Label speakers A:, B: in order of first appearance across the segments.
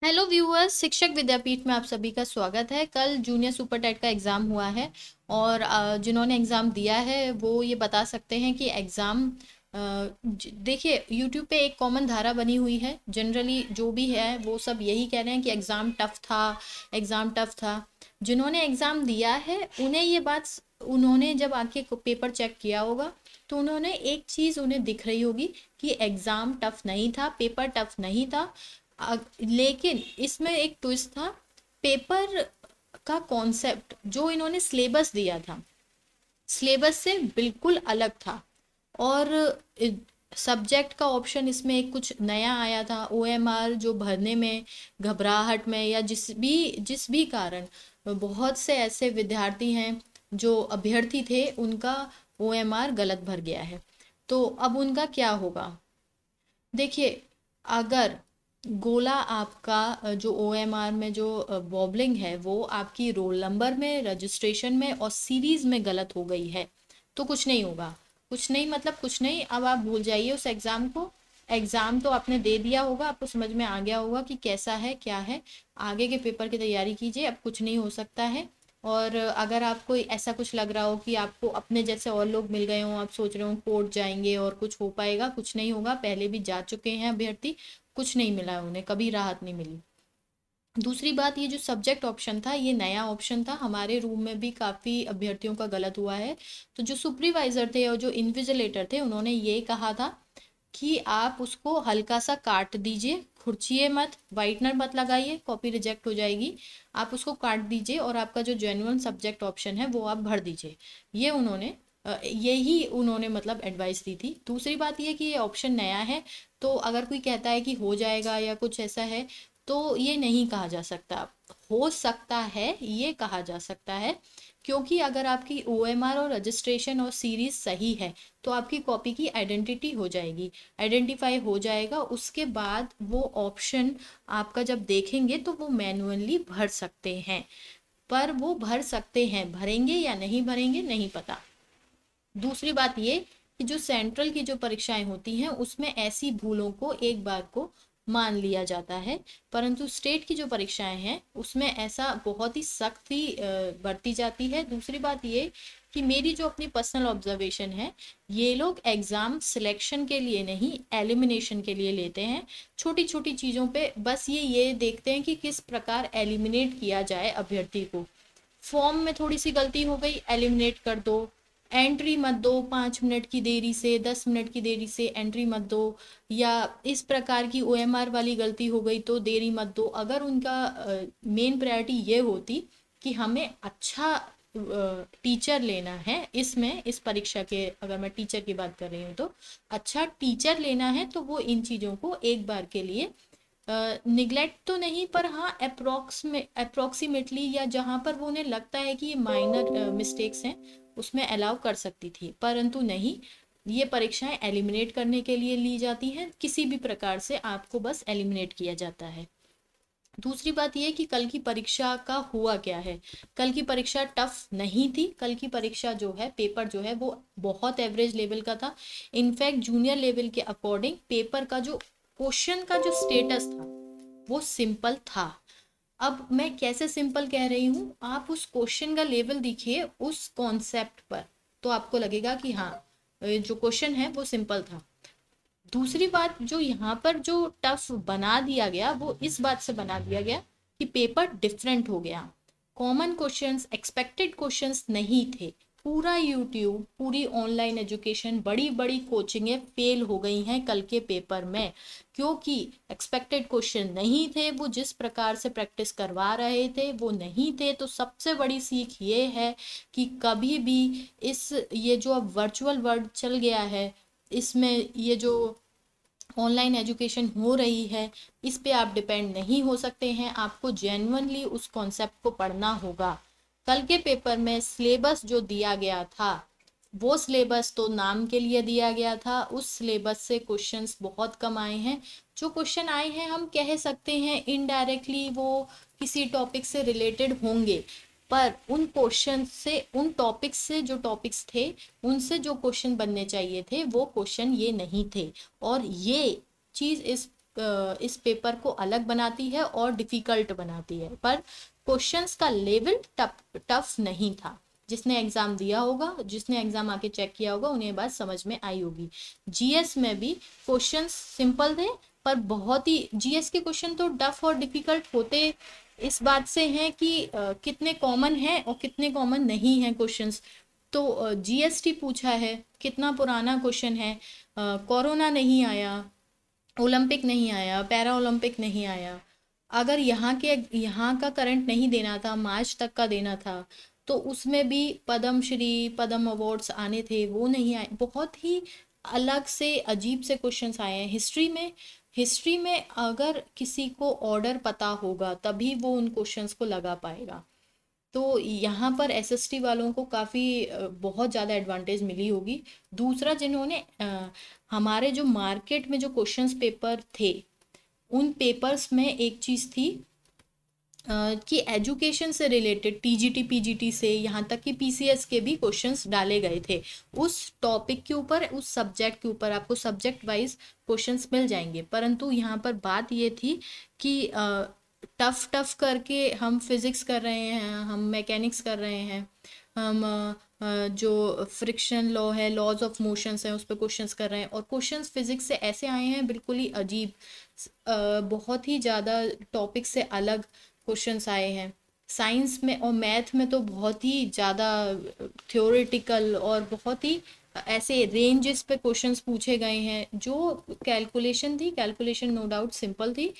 A: Hello viewers, शिक्षक विद्यापीठ में आप सभी का स्वागत है। कल जूनियर सुपर टेट का एग्ज़ाम हुआ है और जिन्होंने एग्ज़ाम दिया है वो ये बता सकते हैं कि एग्ज़ाम देखिए यूट्यूब पे एक कॉमन धारा बनी हुई है। जनरली जो भी है वो सब यही कह रहे हैं कि एग्ज़ाम टफ था, एग्ज़ाम टफ था। जिन्होंने एग्ज़ाम दिया है उन्हें ये बात, उन्होंने जब आके पेपर चेक किया होगा तो उन्होंने एक चीज़ उन्हें दिख रही होगी कि एग्ज़ाम टफ नहीं था, पेपर टफ नहीं था। लेकिन इसमें एक ट्विस्ट था। पेपर का कॉन्सेप्ट जो इन्होंने सिलेबस दिया था, सिलेबस से बिल्कुल अलग था। और सब्जेक्ट का ऑप्शन इसमें एक कुछ नया आया था। ओएमआर जो भरने में घबराहट में या जिस भी कारण बहुत से ऐसे विद्यार्थी हैं जो अभ्यर्थी थे, उनका ओएमआर गलत भर गया है। तो अब उनका क्या होगा? देखिए, अगर गोला आपका जो ओएमआर में जो बॉबलिंग है वो आपकी रोल नंबर में, रजिस्ट्रेशन में और सीरीज में गलत हो गई है तो कुछ नहीं होगा। कुछ नहीं मतलब कुछ नहीं, अब आप भूल जाइए उस एग्ज़ाम को। एग्ज़ाम तो आपने दे दिया होगा, आपको समझ में आ गया होगा कि कैसा है क्या है। आगे के पेपर की तैयारी कीजिए, अब कुछ नहीं हो सकता है। और अगर आपको ऐसा कुछ लग रहा हो कि आपको अपने जैसे और लोग मिल गए हों, आप सोच रहे हो कोर्ट जाएंगे और कुछ हो पाएगा, कुछ नहीं होगा। पहले भी जा चुके हैं अभ्यर्थी, कुछ नहीं मिला है उन्हें, कभी राहत नहीं मिली। दूसरी बात, ये जो सब्जेक्ट ऑप्शन था ये नया ऑप्शन था। हमारे रूम में भी काफ़ी अभ्यर्थियों का गलत हुआ है। तो जो सुपरवाइज़र थे और जो इन्विजिलेटर थे उन्होंने ये कहा था कि आप उसको हल्का सा काट दीजिए, खुरचिए मत, वाइटनर मत लगाइए, कॉपी रिजेक्ट हो जाएगी। आप उसको काट दीजिए और आपका जो जेन्युइन सब्जेक्ट ऑप्शन है वो आप भर दीजिए। ये उन्होंने यही उन्होंने मतलब एडवाइस दी थी। दूसरी बात ये कि ये ऑप्शन नया है, तो अगर कोई कहता है कि हो जाएगा या कुछ ऐसा है तो ये नहीं कहा जा सकता। हो सकता है ये कहा जा सकता है, क्योंकि अगर आपकी ओएमआर और रजिस्ट्रेशन और सीरीज सही है तो आपकी कॉपी की आइडेंटिटी हो जाएगी, आइडेंटिफाई हो जाएगा। उसके बाद वो ऑप्शन आपका जब देखेंगे तो वो मैनुअली भर सकते हैं। पर वो भर सकते हैं, भरेंगे या नहीं भरेंगे नहीं पता। दूसरी बात ये कि जो सेंट्रल की जो परीक्षाएं होती हैं उसमें ऐसी भूलों को एक बार को मान लिया जाता है, परंतु स्टेट की जो परीक्षाएं हैं उसमें ऐसा बहुत ही सख्ती बरती जाती है। दूसरी बात ये कि मेरी जो अपनी पर्सनल ऑब्जर्वेशन है, ये लोग एग्जाम सिलेक्शन के लिए नहीं, एलिमिनेशन के लिए लेते हैं। छोटी छोटी चीज़ों पे बस ये देखते हैं कि किस प्रकार एलिमिनेट किया जाए अभ्यर्थी को। फॉर्म में थोड़ी सी गलती हो गई, एलिमिनेट कर दो। एंट्री मत दो, 5 मिनट की देरी से, 10 मिनट की देरी से एंट्री मत दो। या इस प्रकार की ओएमआर वाली गलती हो गई तो देरी मत दो। अगर उनका मेन प्रायोरिटी ये होती कि हमें अच्छा टीचर लेना है, इसमें इस परीक्षा के अगर मैं टीचर की बात कर रही हूँ तो अच्छा टीचर लेना है, तो वो इन चीज़ों को एक बार के लिए निग्लेक्ट तो नहीं, पर हाँ अप्रोक्सीमेटली या जहाँ पर वो उन्हें लगता है कि ये माइनर मिस्टेक्स हैं उसमें अलाउ कर सकती थी। परंतु नहीं, ये परीक्षाएं एलिमिनेट करने के लिए ली जाती हैं। किसी भी प्रकार से आपको बस एलिमिनेट किया जाता है। दूसरी बात ये कि कल की परीक्षा का हुआ क्या है। कल की परीक्षा टफ नहीं थी। कल की परीक्षा जो है, पेपर जो है वो बहुत एवरेज लेवल का था। इनफैक्ट जूनियर लेवल के अकॉर्डिंग पेपर का जो क्वेश्चन का जो स्टेटस था वो सिंपल था। अब मैं कैसे सिंपल कह रही हूँ, आप उस क्वेश्चन का लेवल देखिए उस कॉन्सेप्ट पर, तो आपको लगेगा कि हाँ जो क्वेश्चन है वो सिंपल था। दूसरी बात, जो यहाँ पर जो टफ बना दिया गया वो इस बात से बना दिया गया कि पेपर डिफरेंट हो गया। कॉमन क्वेश्चंस, एक्सपेक्टेड क्वेश्चंस नहीं थे। पूरा यूट्यूब, पूरी ऑनलाइन एजुकेशन, बड़ी बड़ी कोचिंगें फेल हो गई हैं कल के पेपर में, क्योंकि एक्सपेक्टेड क्वेश्चन नहीं थे। वो जिस प्रकार से प्रैक्टिस करवा रहे थे वो नहीं थे। तो सबसे बड़ी सीख ये है कि कभी भी ये जो अब वर्चुअल वर्ल्ड चल गया है, इसमें ये जो ऑनलाइन एजुकेशन हो रही है, इस पे आप डिपेंड नहीं हो सकते हैं। आपको जेन्युइनली उस कॉन्सेप्ट को पढ़ना होगा। कल के पेपर में सिलेबस जो दिया गया था वो सिलेबस तो नाम के लिए दिया गया था। उस सिलेबस से क्वेश्चंस बहुत कम आए हैं। जो क्वेश्चन आए हैं हम कह सकते हैं इनडायरेक्टली वो किसी टॉपिक से रिलेटेड होंगे, पर उन क्वेश्चन से, उन टॉपिक्स से, जो टॉपिक्स थे उनसे जो क्वेश्चन बनने चाहिए थे वो क्वेश्चन ये नहीं थे। और ये चीज़ इस इस पेपर को अलग बनाती है और डिफ़िकल्ट बनाती है, पर क्वेश्चंस का लेवल टफ नहीं था। जिसने एग्ज़ाम दिया होगा, जिसने एग्ज़ाम आके चेक किया होगा, उन्हें ये बात समझ में आई होगी। जीएस में भी क्वेश्चंस सिंपल थे, पर बहुत ही जीएस के क्वेश्चन तो टफ और डिफ़िकल्ट होते इस बात से हैं कि कितने कॉमन हैं और कितने कॉमन नहीं हैं क्वेश्चंस। तो जीएसटी पूछा है, कितना पुराना क्वेश्चन है, कोरोना नहीं आया, ओलंपिक नहीं आया, पैरा ओलंपिक नहीं आया। अगर यहाँ का करंट नहीं देना था, मार्च तक का देना था, तो उसमें भी पद्म श्री, पद्म अवार्ड्स आने थे, वो नहीं आए। बहुत ही अलग से अजीब से क्वेश्चंस आए हैं हिस्ट्री में अगर किसी को ऑर्डर पता होगा तभी वो उन क्वेश्चंस को लगा पाएगा। तो यहाँ पर एसएसटी वालों को काफ़ी बहुत ज़्यादा एडवांटेज मिली होगी। दूसरा, जिन्होंने हमारे जो मार्केट में जो क्वेश्चंस पेपर थे, उन पेपर्स में एक चीज़ थी कि एजुकेशन से रिलेटेड टीजीटी पीजीटी से यहाँ तक कि पीसीएस के भी क्वेश्चंस डाले गए थे उस टॉपिक के ऊपर, उस सब्जेक्ट के ऊपर। आपको सब्जेक्ट वाइज क्वेश्चंस मिल जाएंगे, परंतु यहाँ पर बात ये थी कि टफ करके हम फिज़िक्स कर रहे हैं, हम मैकेनिक्स कर रहे हैं, हम जो फ्रिक्शन लॉ है, लॉज ऑफ मोशंस हैं, उस पर क्वेश्चंस कर रहे हैं, और क्वेश्चंस फिज़िक्स से ऐसे आए हैं बिल्कुल ही अजीब, बहुत ही ज़्यादा टॉपिक से अलग क्वेश्चंस आए हैं। साइंस में और मैथ में तो बहुत ही ज़्यादा थ्योरेटिकल और बहुत ही ऐसे रेंजेस पे क्वेश्चंस पूछे गए हैं। जो कैलकुलेशन नो डाउट सिंपल थी,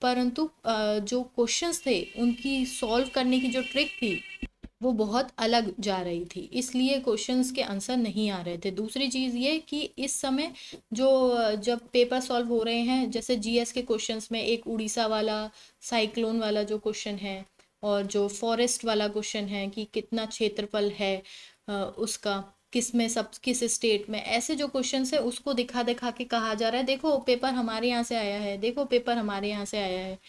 A: परंतु जो क्वेश्चंस थे उनकी सॉल्व करने की जो ट्रिक थी वो बहुत अलग जा रही थी, इसलिए क्वेश्चंस के आंसर नहीं आ रहे थे। दूसरी चीज़ ये कि इस समय जब पेपर सॉल्व हो रहे हैं, जैसे जीएस के क्वेश्चंस में एक उड़ीसा वाला साइक्लोन वाला जो क्वेश्चन है, और जो फॉरेस्ट वाला क्वेश्चन है कि कितना क्षेत्रफल है उसका, किस स्टेट में, ऐसे जो क्वेश्चन है उसको दिखा दिखा के कहा जा रहा है देखो पेपर हमारे यहाँ से आया है, देखो पेपर हमारे यहाँ से आया है।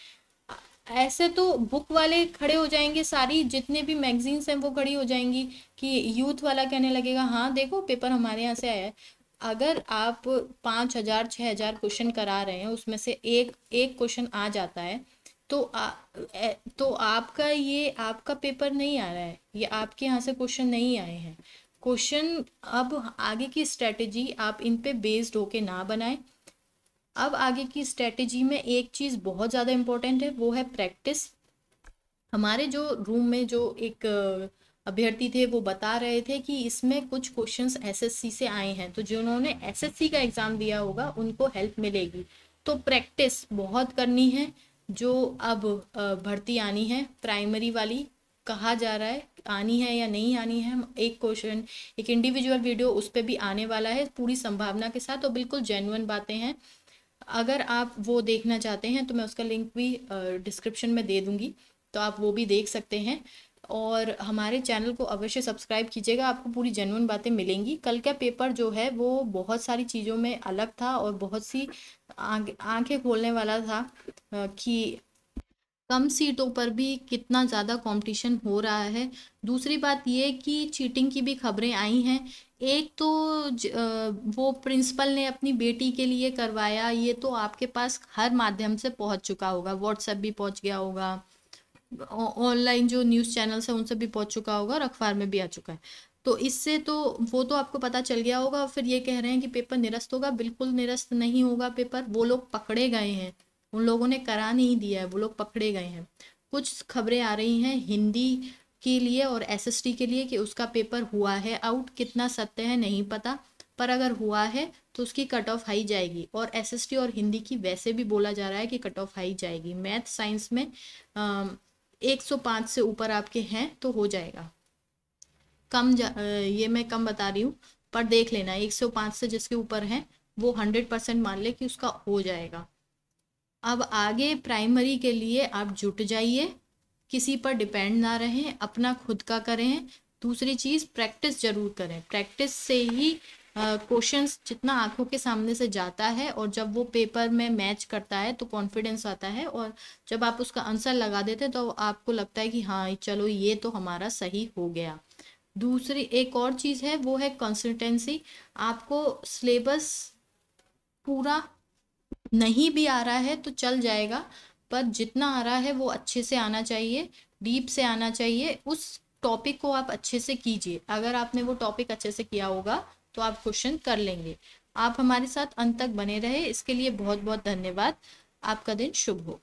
A: ऐसे तो बुक वाले खड़े हो जाएंगे, सारी जितने भी मैगजीन्स हैं वो खड़ी हो जाएंगी कि यूथ वाला कहने लगेगा हाँ देखो पेपर हमारे यहाँ से आया है। अगर आप 5,000 6,000 क्वेश्चन करा रहे हैं, उसमें से एक एक क्वेश्चन आ जाता है, तो आपका पेपर नहीं आ रहा है, ये आपके यहाँ से क्वेश्चन नहीं आए हैं। क्वेश्चन अब आगे की स्ट्रेटेजी आप इन पे बेस्ड होके ना बनाएं। अब आगे की स्ट्रेटेजी में एक चीज़ बहुत ज़्यादा इम्पोर्टेंट है, वो है प्रैक्टिस। हमारे जो रूम में जो एक अभ्यर्थी थे वो बता रहे थे कि इसमें कुछ क्वेश्चंस एसएससी से आए हैं, तो जिन्होंने एसएससी का एग्ज़ाम दिया होगा उनको हेल्प मिलेगी। तो प्रैक्टिस बहुत करनी है। जो अब भर्ती आनी है प्राइमरी वाली, कहा जा रहा है आनी है या नहीं आनी है, एक क्वेश्चन एक इंडिविजुअल वीडियो उस पर भी आने वाला है पूरी संभावना के साथ, और बिल्कुल जेन्युइन बातें हैं। अगर आप वो देखना चाहते हैं तो मैं उसका लिंक भी डिस्क्रिप्शन में दे दूंगी, तो आप वो भी देख सकते हैं। और हमारे चैनल को अवश्य सब्सक्राइब कीजिएगा, आपको पूरी जेन्युइन बातें मिलेंगी। कल का पेपर जो है वो बहुत सारी चीज़ों में अलग था और बहुत सी आंखें खोलने वाला था कि कम सीटों पर भी कितना ज़्यादा कंपटीशन हो रहा है। दूसरी बात ये कि चीटिंग की भी खबरें आई हैं। एक तो वो प्रिंसिपल ने अपनी बेटी के लिए करवाया, ये तो आपके पास हर माध्यम से पहुंच चुका होगा, व्हाट्सएप भी पहुंच गया होगा, ऑनलाइन जो न्यूज़ चैनल्स हैं उनसे भी पहुंच चुका होगा, और अखबार में भी आ चुका है। तो इससे तो वो तो आपको पता चल गया होगा। फिर ये कह रहे हैं कि पेपर निरस्त होगा, बिल्कुल निरस्त नहीं होगा पेपर। वो लोग पकड़े गए हैं, उन लोगों ने करा नहीं दिया है, वो लोग पकड़े गए हैं। कुछ खबरें आ रही हैं हिंदी के लिए और एसएसटी के लिए कि उसका पेपर हुआ है आउट, कितना सत्य है नहीं पता, पर अगर हुआ है तो उसकी कट ऑफ हाई जाएगी। और एसएसटी और हिंदी की वैसे भी बोला जा रहा है कि कट ऑफ हाई जाएगी। मैथ साइंस में 105 से ऊपर आपके हैं तो हो जाएगा। ये मैं कम बता रही हूँ, पर देख लेना 105 से जिसके ऊपर है वो 100% मान ले कि उसका हो जाएगा। अब आगे प्राइमरी के लिए आप जुट जाइए, किसी पर डिपेंड ना रहें, अपना खुद का करें। दूसरी चीज़ प्रैक्टिस जरूर करें, प्रैक्टिस से ही क्वेश्चंस जितना आंखों के सामने से जाता है और जब वो पेपर में मैच करता है तो कॉन्फिडेंस आता है, और जब आप उसका आंसर लगा देते तो आपको लगता है कि हाँ चलो ये तो हमारा सही हो गया। दूसरी एक और चीज़ है वो है कंसिस्टेंसी। आपको सिलेबस पूरा नहीं भी आ रहा है तो चल जाएगा, पर जितना आ रहा है वो अच्छे से आना चाहिए, डीप से आना चाहिए। उस टॉपिक को आप अच्छे से कीजिए, अगर आपने वो टॉपिक अच्छे से किया होगा तो आप क्वेश्चन कर लेंगे। आप हमारे साथ अंत तक बने रहे, इसके लिए बहुत बहुत धन्यवाद। आपका दिन शुभ हो।